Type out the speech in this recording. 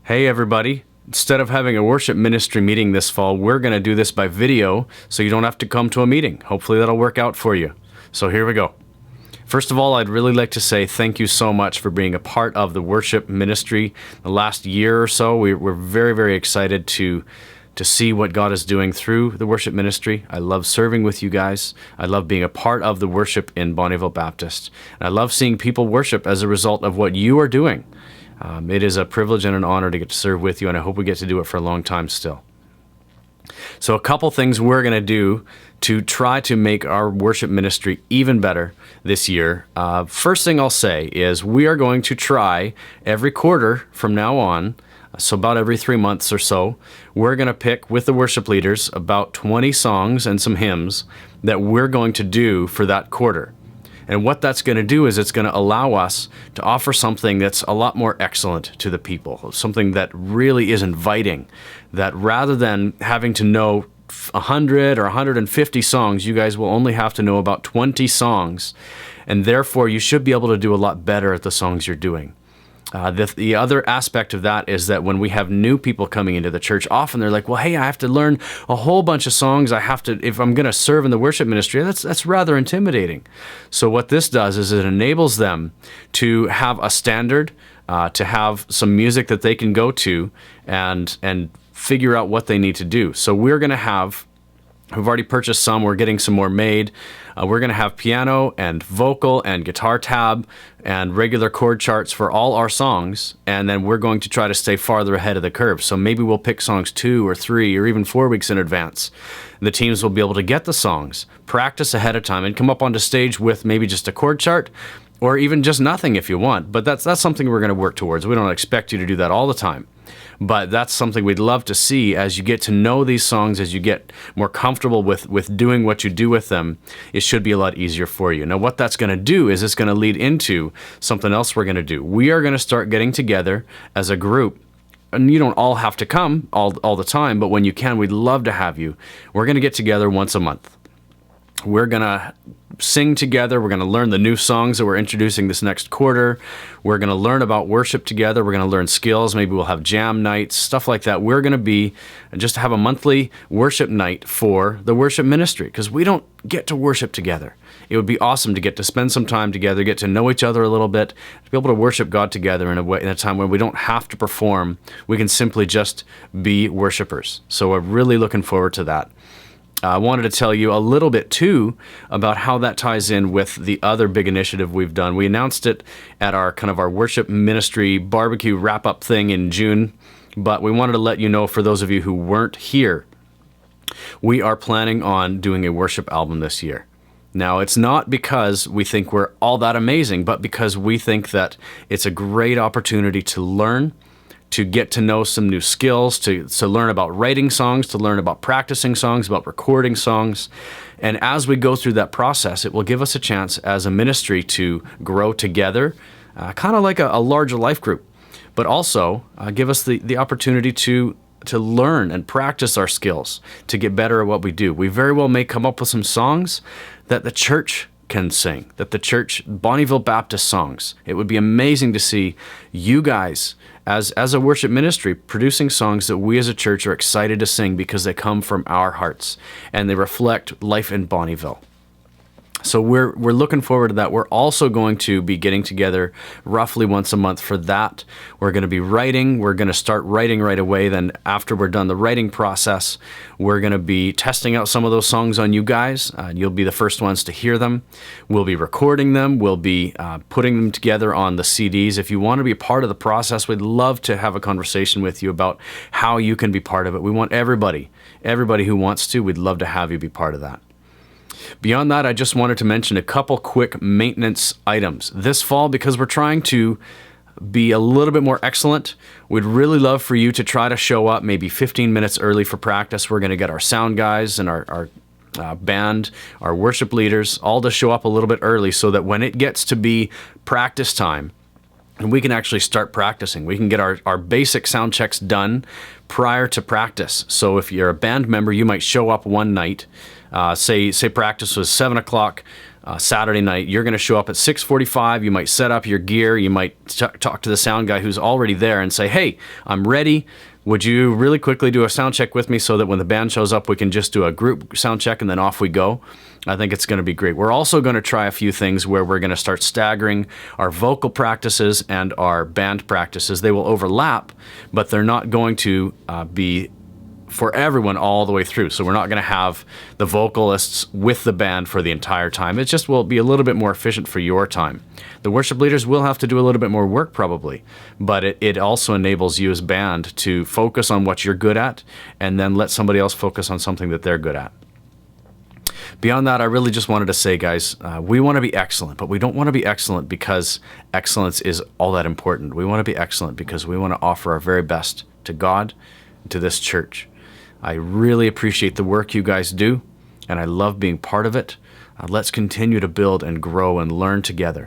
Hey everybody, instead of having a worship ministry meeting this fall, we're going to do this by video so you don't have to come to a meeting. Hopefully that'll work out for you. So here we go. First of all, I'd really like to say thank you so much for being a part of the worship ministry the last year or so. We're very, very excited to see what God is doing through the worship ministry. I love serving with you guys. I love being a part of the worship in Bonnyville Baptist. And I love seeing people worship as a result of what you are doing. It is a privilege and an honor to get to serve with you, and I hope we get to do it for a long time still. So a couple things we're going to do to try to make our worship ministry even better this year. First thing I'll say is we are going to try every quarter from now on, so about every 3 months or so, we're going to pick with the worship leaders about 20 songs and some hymns that we're going to do for that quarter. And what that's going to do is it's going to allow us to offer something that's a lot more excellent to the people, something that really is inviting, that rather than having to know 100 or 150 songs, you guys will only have to know about 20 songs, and therefore you should be able to do a lot better at the songs you're doing. The other aspect of that is that when we have new people coming into the church, often they're like, well, hey, I have to learn a whole bunch of songs. If I'm going to serve in the worship ministry, that's rather intimidating. So what this does is it enables them to have a standard, to have some music that they can go to and figure out what they need to do. So we're going to have, we've already purchased some, we're getting some more made. We're going to have piano and vocal and guitar tab and regular chord charts for all our songs, and then we're going to try to stay farther ahead of the curve. So maybe we'll pick songs 2 or 3 or even 4 weeks in advance. The teams will be able to get the songs, practice ahead of time, and come up onto stage with maybe just a chord chart or even just nothing if you want. But that's something we're going to work towards. We don't expect you to do that all the time. But that's something we'd love to see as you get to know these songs, as you get more comfortable with doing what you do with them. It should be a lot easier for you. Now, what that's going to do is it's going to lead into something else we're going to do. We are going to start getting together as a group. And you don't all have to come all the time, but when you can, we'd love to have you. We're going to get together once a month. We're going to sing together. We're going to learn the new songs that we're introducing this next quarter. We're going to learn about worship together. We're going to learn skills. Maybe we'll have jam nights, stuff like that. We're going to just have a monthly worship night for the worship ministry because we don't get to worship together. It would be awesome to get to spend some time together, get to know each other a little bit, to be able to worship God together in a time when we don't have to perform. We can simply just be worshipers. So we're really looking forward to that. I wanted to tell you a little bit, too, about how that ties in with the other big initiative we've done. We announced it at our worship ministry barbecue wrap-up thing in June, but we wanted to let you know, for those of you who weren't here, we are planning on doing a worship album this year. Now, it's not because we think we're all that amazing, but because we think that it's a great opportunity to learn, to get to know some new skills, to learn about writing songs, to learn about practicing songs, about recording songs. And as we go through that process, it will give us a chance as a ministry to grow together, kind of like a larger life group, but also give us the opportunity to learn and practice our skills, to get better at what we do. We very well may come up with some songs that the church can sing, that the church, Bonnyville Baptist songs. It would be amazing to see you guys as a worship ministry producing songs that we as a church are excited to sing because they come from our hearts and they reflect life in Bonnyville. So we're looking forward to that. We're also going to be getting together roughly once a month for that. We're going to be writing. We're going to start writing right away. Then after we're done the writing process, we're going to be testing out some of those songs on you guys. You'll be the first ones to hear them. We'll be recording them. We'll be putting them together on the CDs. If you want to be a part of the process, we'd love to have a conversation with you about how you can be part of it. We want everybody who wants to, we'd love to have you be part of that. Beyond that, I just wanted to mention a couple quick maintenance items. This fall, because we're trying to be a little bit more excellent, we'd really love for you to try to show up maybe 15 minutes early for practice. We're going to get our sound guys and our band, our worship leaders, all to show up a little bit early so that when it gets to be practice time, and we can actually start practicing. We can get our basic sound checks done prior to practice. So if you're a band member, you might show up one night Say practice was 7 o'clock Saturday night. You're going to show up at 6:45. You might set up your gear. You might talk to the sound guy who's already there and say, hey, I'm ready. Would you really quickly do a sound check with me so that when the band shows up, we can just do a group sound check and then off we go? I think it's going to be great. We're also going to try a few things where we're going to start staggering our vocal practices and our band practices. They will overlap, but they're not going to be for everyone all the way through. So we're not going to have the vocalists with the band for the entire time. It just will be a little bit more efficient for your time. The worship leaders will have to do a little bit more work probably, but it also enables you as band to focus on what you're good at and then let somebody else focus on something that they're good at. Beyond that, I really just wanted to say, guys, we want to be excellent, but we don't want to be excellent because excellence is all that important. We want to be excellent because we want to offer our very best to God and to this church. I really appreciate the work you guys do, and I love being part of it. Let's continue to build and grow and learn together.